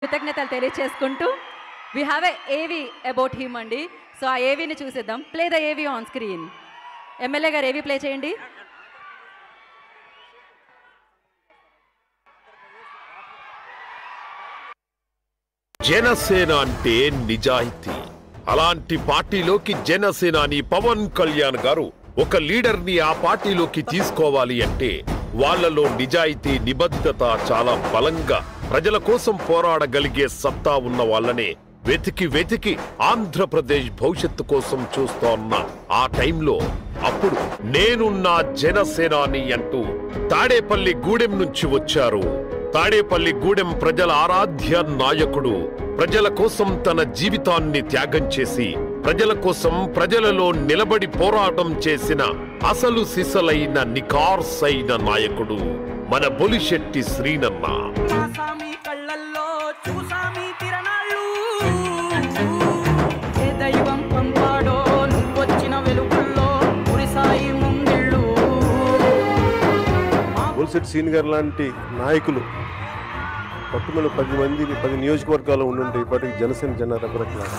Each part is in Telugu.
కృతజ్ఞతలు తెలియచేసుకుంటూ వి హ్యావ్ ఎ ఏవి అబౌట్ హిమ్ అండి. సో ఆ ఏవీని చూసేద్దాం. ప్లే ద ఏవీ ఆన్ స్క్రీన్. ఎమ్మెల్యే గారు ఏవీ ప్లే చేయండి. జనసేన అంటే నిజాయితీ. అలాంటి పార్టీలోకి జనసేనాని పవన్ కళ్యాణ్ గారు ఒక లీడర్ని ఆ పార్టీలోకి తీసుకోవాలి అంటే వాళ్లలో నిజాయితీ నిబద్ధత చాలా బలంగా ప్రజల కోసం పోరాడగలిగే సత్తా ఉన్న వాళ్ళనే వెతికి వెతికి ఆంధ్రప్రదేశ్ భవిష్యత్తు కోసం చూస్తోన్న ఆ టైంలో అప్పుడు నేనున్న జనసేనాని అంటూ తాడేపల్లి గూడెం నుంచి వచ్చారు. తాడేపల్లి గూడెం ప్రజల ఆరాధ్య నాయకుడు. ప్రజల కోసం తన జీవితాన్ని త్యాగం చేసి ప్రజల కోసం ప్రజలలో నిలబడి పోరాటం చేసిన అసలు సిసలైన నికార్సైన నాయకుడు మన బొలిశెట్టి శ్రీనన్న. బొలిశెట్టి శ్రీని గారు లాంటి నాయకులు పట్టుమల 10 మంది 10 నియోజకవర్గాలు ఉండుంటే ఇప్పటికి జనసేన జన రకరకాల.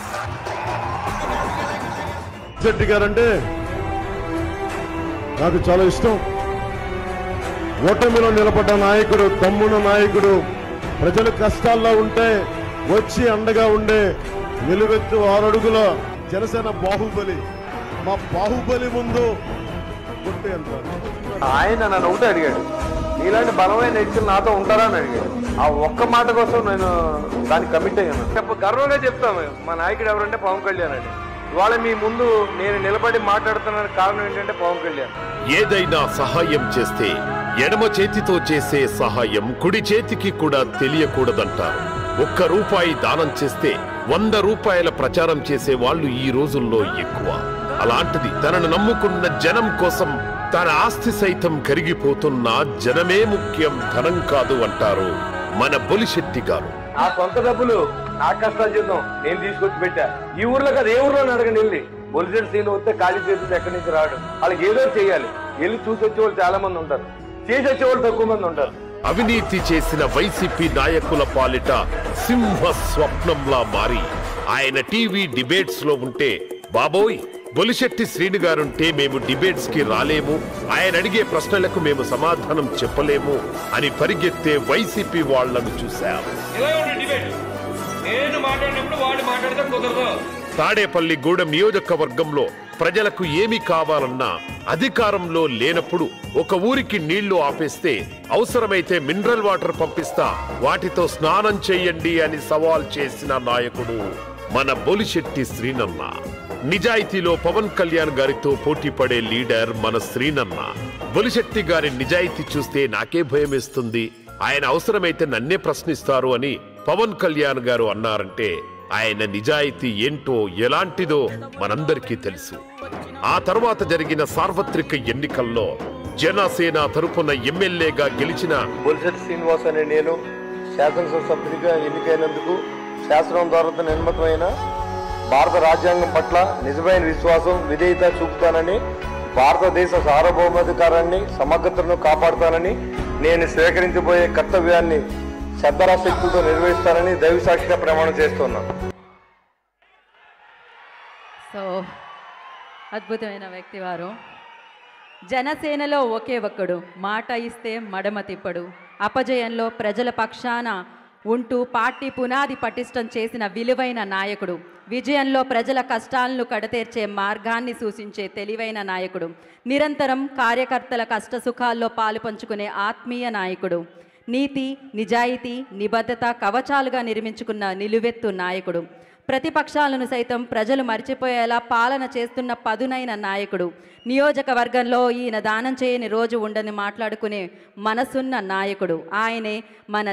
శెట్టి గారంటే నాకు చాలా ఇష్టం. ఓటమిలో నిలబడ్డ నాయకుడు, తమ్ముడు నాయకుడు, ప్రజలు కష్టాల్లో ఉంటే వచ్చి అండగా ఉండే నిలువెత్తు 6 అడుగుల జనసేన బాహుబలి. మా బాహుబలి ముందు కొట్టే అంటారు. ఆయన నన్ను ఒకటే అడిగాడు, ఇలాంటి బలమైన వ్యక్తులు నాతో ఉంటారా అని అడిగాడు. ఆ ఒక్క మాట కోసం నేను దానికి కమిట్ అయ్యాను. గర్వంగా చెప్తాము మా నాయకుడు ఎవరంటే పవన్ కళ్యాణ్ అండి. ఇవాళ మీ ముందు నేను నిలబడి మాట్లాడుతున్న కారణం ఏంటంటే పవన్ కళ్యాణ్. ఏదైనా సహాయం చేస్తే ఎడమ చేతితో చేసే సహాయం కుడి చేతికి కూడా తెలియకూడదంటారు. 1 రూపాయి దానం చేస్తే 100 రూపాయల ప్రచారం చేసే వాళ్ళు ఈ రోజుల్లో ఎక్కువ. అలాంటిది తనను నమ్ముకున్న జనం కోసం తన ఆస్తి సైతం కరిగిపోతున్న జనమే ముఖ్యం, ధనం కాదు అంటారు మన బొలిశెట్టి గారు. నా సొంత డబ్బులు నా కష్టాలు చేద్దాం నేను తీసుకొచ్చి పెట్టా. ఈ ఊర్లో కదా ఏ ఊర్లో అడగండి వెళ్ళి. బొలిశెట్టి సీన్ వస్తే ఖాళీ చేతులు ఎక్కడి నుంచి రావడం, వాళ్ళకి ఏదో చేయాలి. వెళ్ళి చూసి వచ్చే వాళ్ళు చాలా మంది ఉంటారు, చేసి వచ్చే వాళ్ళు తక్కువ మంది ఉంటారు. అవినీతి చేసిన వైసీపీ నాయకుల పాలిట సింహ స్వప్నంలా మారి ఆయన టీవీ డిబేట్స్ లో ఉంటే బాబోయ్ బొలిశెట్టి శ్రీని గారుంటే మేము డిబేట్స్ కి రాలేము, ఆయన అడిగే ప్రశ్నలకు మేము సమాధానం చెప్పలేము అని పరిగెత్తే వైసీపీ వాళ్లను చూశాం. తాడేపల్లి గూడెం నియోజకవర్గంలో ప్రజలకు ఏమి కావాలన్నా అధికారంలో లేనప్పుడు ఒక ఊరికి నీళ్లు ఆపేస్తే అవసరమైతే మినరల్ వాటర్ పంపిస్తా, వాటితో స్నానం చెయ్యండి అని సవాల్ చేసిన నాయకుడు మన బొలిశెట్టి శ్రీనన్న. నిజాయితీలో పవన్ కళ్యాణ్ గారితో పోటీ పడే లీడర్ మన శ్రీనన్న. బొలిశెట్టి గారి నిజాయితీ చూస్తే నాకే భయమేస్తుంది, ఆయన అవసరమైతే నన్నే ప్రశ్నిస్తారు అని పవన్ కళ్యాణ్ గారు అన్నారంటే ఆయన నిజాయితీ ఏంటో ఎలాంటిదో మనందరికీ తెలుసు. ఆ తర్వాత జరిగిన సార్వత్రిక ఎన్నికల్లో జనసేన తరపున ఎమ్మెల్యేగా గెలిచిన బొలిశెట్టి శ్రీనివాస్ అనే నేను శాసనసభ సభ్యుడిగా ఎన్నికైనందుకు శాసనం ద్వారా నిర్మితమైన భారత రాజ్యాంగం పట్ల నిజమైన విశ్వాసం, విధేయత చూపుతానని, భారతదేశ సార్వభౌమాధికారాన్ని, సమగ్రతను కాపాడుతానని, నేను స్వీకరించబోయే కర్తవ్యాన్ని శ్రద్ధాశక్తులతో నిర్వహిస్తానని దైవసాక్షిగా ప్రమాణం చేస్తున్నాను. సో అద్భుతమైన వ్యక్తి వారు. జనసేనలో ఒకే ఒక్కడు, మాట ఇస్తే మడమ తిప్పడు, అపజయంలో ప్రజల పక్షాన ఉంటూ పార్టీ పునాది పటిష్టం చేసిన విలువైన నాయకుడు, విజయంలో ప్రజల కష్టాలను కడతీర్చే మార్గాన్ని సూచించే తెలివైన నాయకుడు, నిరంతరం కార్యకర్తల కష్టసుఖాల్లో పాలు పంచుకునే ఆత్మీయ నాయకుడు, నీతి నిజాయితీ నిబద్ధత కవచాలుగా నిర్మించుకున్న నిలువెత్తు నాయకుడు, ప్రతిపక్షాలను సైతం ప్రజలు మర్చిపోయేలా పాలన చేస్తున్న పదునైన నాయకుడు, నియోజకవర్గంలో ఈయన దానం చేయని రోజు ఉండని మాట్లాడుకునే మనసున్న నాయకుడు. ఆయనే మన